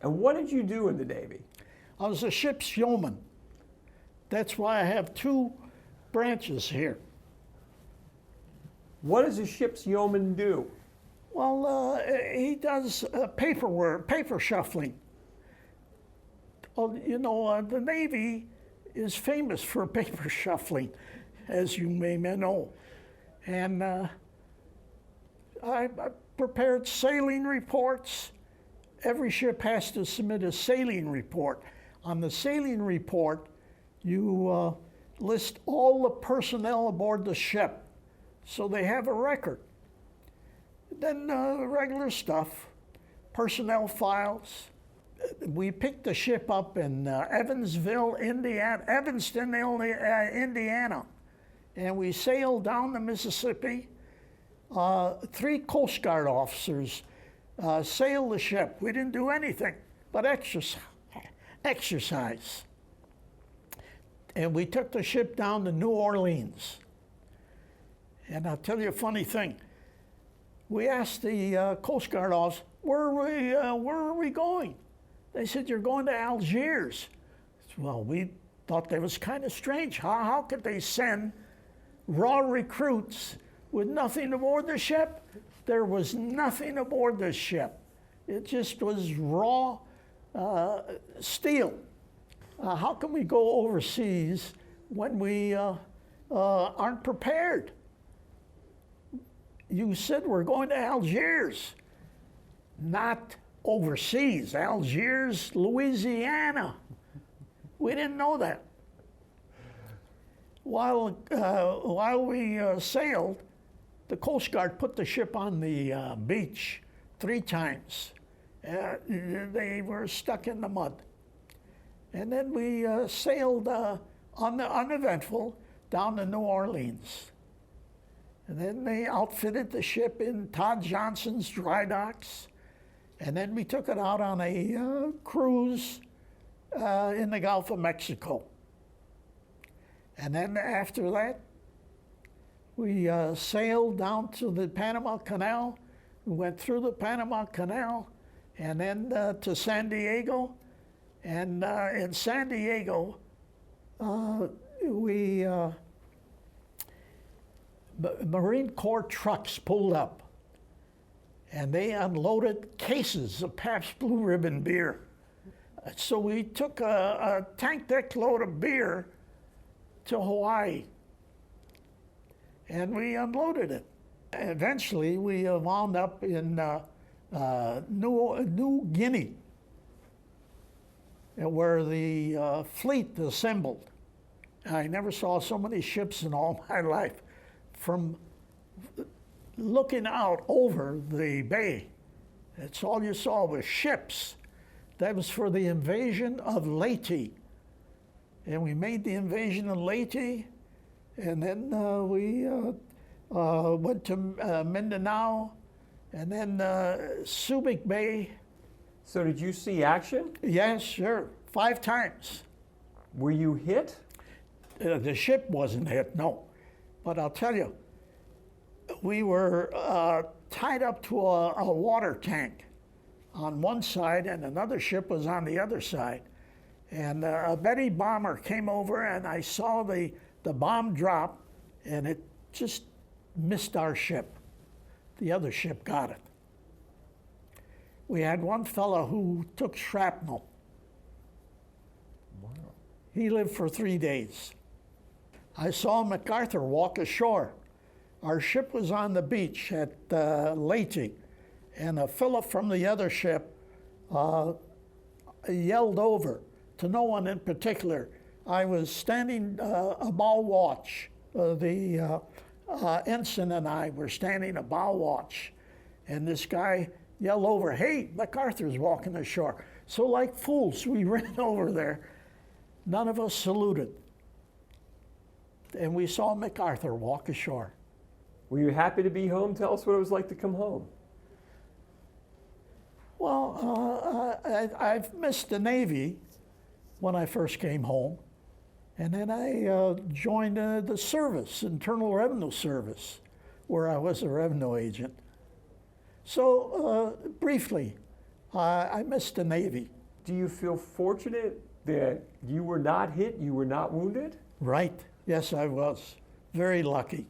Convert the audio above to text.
And what did you do in the Navy? I was a ship's yeoman. That's why I have two branches here. What does a ship's yeoman do? Well, he does paperwork, paper shuffling. Well, you know, the Navy is famous for paper shuffling, as you may know. And I prepared sailing reports. Every ship has to submit a sailing report. On the sailing report, you list all the personnel aboard the ship, so they have a record. Then regular stuff, personnel files. We picked the ship up in Evanston, Indiana, and we sailed down the Mississippi. 3 Coast Guard officers sailed the ship. We didn't do anything but exercise. And we took the ship down to New Orleans. And I'll tell you a funny thing. We asked the Coast Guard officers, where are we going? They said, you're going to Algiers. Well, we thought that was kind of strange. How could they send raw recruits with nothing aboard the ship? There was nothing aboard the ship. It just was raw steel. How can we go overseas when we aren't prepared? You said we're going to Algiers, not overseas. Algiers, Louisiana. We didn't know that. While we sailed, the Coast Guard put the ship on the beach 3 times. They were stuck in the mud. And then we sailed uneventful down to New Orleans. And then they outfitted the ship in Todd Johnson's dry docks. And then we took it out on a cruise in the Gulf of Mexico. And then after that, we sailed down to the Panama Canal. We went through the Panama Canal and then to San Diego. And in San Diego, Marine Corps trucks pulled up, and they unloaded cases of Pabst Blue Ribbon beer. So we took a tank deck load of beer to Hawaii, and we unloaded it. Eventually, we wound up in New Guinea, where the fleet assembled. I never saw so many ships in all my life. From looking out over the bay, that's all you saw was ships. That was for the invasion of Leyte. And we made the invasion of Leyte, and then we went to Mindanao, and then Subic Bay. So did you see action? Yes, sure, 5 times. Were you hit? The ship wasn't hit, no. But I'll tell you, we were tied up to a water tank on one side, and another ship was on the other side. And a Betty bomber came over, and I saw the bomb drop, and it just missed our ship. The other ship got it. We had one fellow who took shrapnel. Wow. He lived for 3 days. I saw MacArthur walk ashore. Our ship was on the beach at Leyte, and a fellow from the other ship yelled over to no one in particular. I was standing bow watch. The ensign and I were standing a bow watch, and this guy yelled over, "Hey, MacArthur's walking ashore." So like fools, we ran over there. None of us saluted. And we saw MacArthur walk ashore. Were you happy to be home? Tell us what it was like to come home. Well, I've missed the Navy when I first came home. And then I joined the service, Internal Revenue Service, where I was a revenue agent. So briefly, I missed the Navy. Do you feel fortunate that you were not hit, you were not wounded? Right. Yes, I was. Very lucky.